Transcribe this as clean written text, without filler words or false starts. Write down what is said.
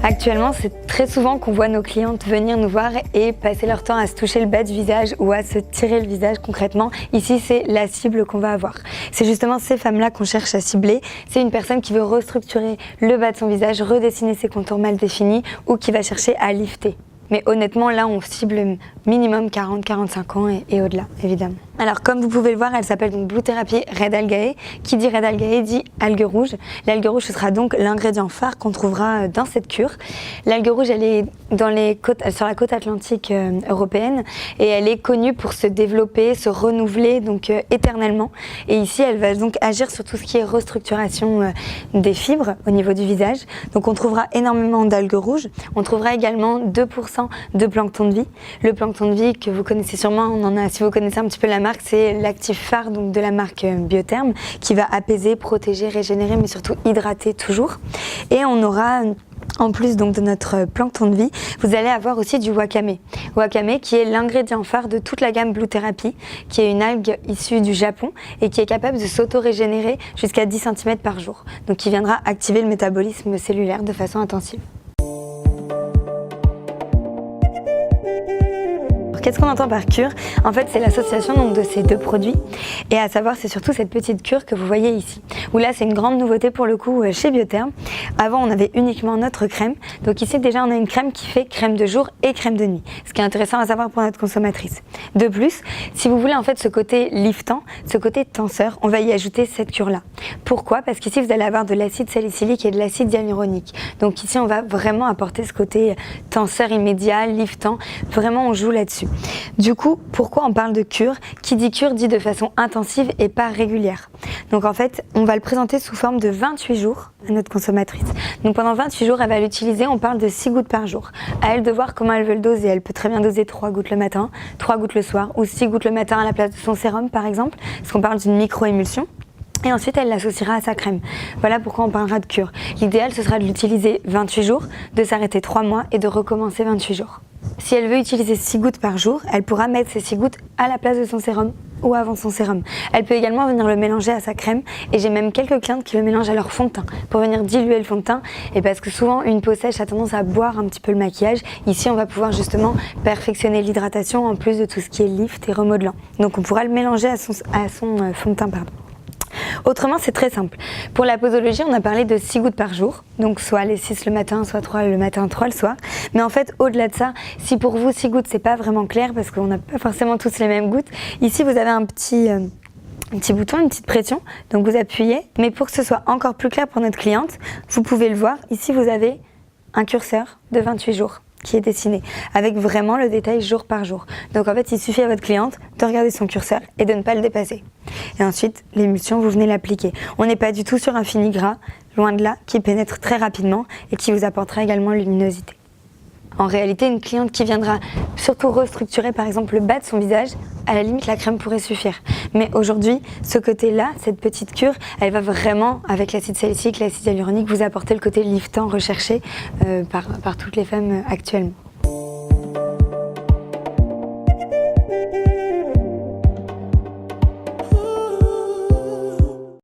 Actuellement, c'est très souvent qu'on voit nos clientes venir nous voir et passer leur temps à se toucher le bas du visage ou à se tirer le visage concrètement. Ici, c'est la cible qu'on va avoir. C'est justement ces femmes-là qu'on cherche à cibler. C'est une personne qui veut restructurer le bas de son visage, redessiner ses contours mal définis ou qui va chercher à lifter. Mais honnêtement, là, on cible minimum 40-45 ans et au-delà, évidemment. Alors, comme vous pouvez le voir, elle s'appelle donc Blue Therapy Red Algae. Qui dit Red Algae dit algue rouge. L'algue rouge, ce sera donc l'ingrédient phare qu'on trouvera dans cette cure. L'algue rouge, elle est sur la côte atlantique européenne et elle est connue pour se développer, se renouveler donc éternellement. Et ici, elle va donc agir sur tout ce qui est restructuration des fibres au niveau du visage. Donc, on trouvera énormément d'algues rouges. On trouvera également 2% de plancton de vie. Le plancton de vie que vous connaissez sûrement, si vous connaissez un petit peu la marque, c'est l'actif phare donc de la marque Biotherm qui va apaiser, protéger, régénérer mais surtout hydrater toujours. Et on aura en plus donc de notre plancton de vie, vous allez avoir aussi du wakame. Wakame qui est l'ingrédient phare de toute la gamme Blue Therapy, qui est une algue issue du Japon et qui est capable de s'auto-régénérer jusqu'à 10 cm par jour. Donc qui viendra activer le métabolisme cellulaire de façon intensive. Qu'est-ce qu'on entend par cure? En fait, c'est l'association donc de ces deux produits. Et à savoir, c'est surtout cette petite cure que vous voyez ici. Où là, c'est une grande nouveauté pour le coup chez Biotherm. Avant, on avait uniquement notre crème. Donc ici, déjà, on a une crème qui fait crème de jour et crème de nuit. Ce qui est intéressant à savoir pour notre consommatrice. De plus, si vous voulez en fait ce côté liftant, ce côté tenseur, on va y ajouter cette cure-là. Pourquoi? Parce qu'ici, vous allez avoir de l'acide salicylique et de l'acide hyaluronique. Donc ici, on va vraiment apporter ce côté tenseur immédiat, liftant. Vraiment, on joue là-dessus. Du coup, pourquoi on parle de cure? Qui dit cure dit de façon intensive et pas régulière. Donc en fait, on va le présenter sous forme de 28 jours à notre consommatrice. Donc pendant 28 jours, elle va l'utiliser, on parle de 6 gouttes par jour. À elle de voir comment elle veut le doser. Elle peut très bien doser 3 gouttes le matin, 3 gouttes le soir ou 6 gouttes le matin à la place de son sérum par exemple, parce qu'on parle d'une micro-émulsion. Et ensuite, elle l'associera à sa crème. Voilà pourquoi on parlera de cure. L'idéal, ce sera de l'utiliser 28 jours, de s'arrêter 3 mois et de recommencer 28 jours. Si elle veut utiliser 6 gouttes par jour, elle pourra mettre ces 6 gouttes à la place de son sérum ou avant son sérum. Elle peut également venir le mélanger à sa crème et j'ai même quelques clientes qui le mélangent à leur fond de teint pour venir diluer le fond de teint et parce que souvent une peau sèche a tendance à boire un petit peu le maquillage. Ici, on va pouvoir justement perfectionner l'hydratation en plus de tout ce qui est lift et remodelant. Donc on pourra le mélanger à son fond de teint, pardon. Autrement, c'est très simple. Pour la posologie, on a parlé de 6 gouttes par jour, donc soit les 6 le matin, soit 3 le matin, 3 le soir. Mais en fait, au-delà de ça, si pour vous 6 gouttes, c'est pas vraiment clair parce qu'on n'a pas forcément tous les mêmes gouttes, ici vous avez un petit bouton, une petite pression, donc vous appuyez. Mais pour que ce soit encore plus clair pour notre cliente, vous pouvez le voir, ici vous avez un curseur de 28 jours. Qui est dessiné, avec vraiment le détail jour par jour. Donc en fait, il suffit à votre cliente de regarder son curseur et de ne pas le dépasser. Et ensuite, l'émulsion, vous venez l'appliquer. On n'est pas du tout sur un fini gras, loin de là, qui pénètre très rapidement et qui vous apportera également luminosité. En réalité, une cliente qui viendra surtout restructurer par exemple le bas de son visage, à la limite la crème pourrait suffire. Mais aujourd'hui, ce côté-là, cette petite cure, elle va vraiment, avec l'acide salicylique, l'acide hyaluronique, vous apporter le côté liftant recherché par toutes les femmes actuellement.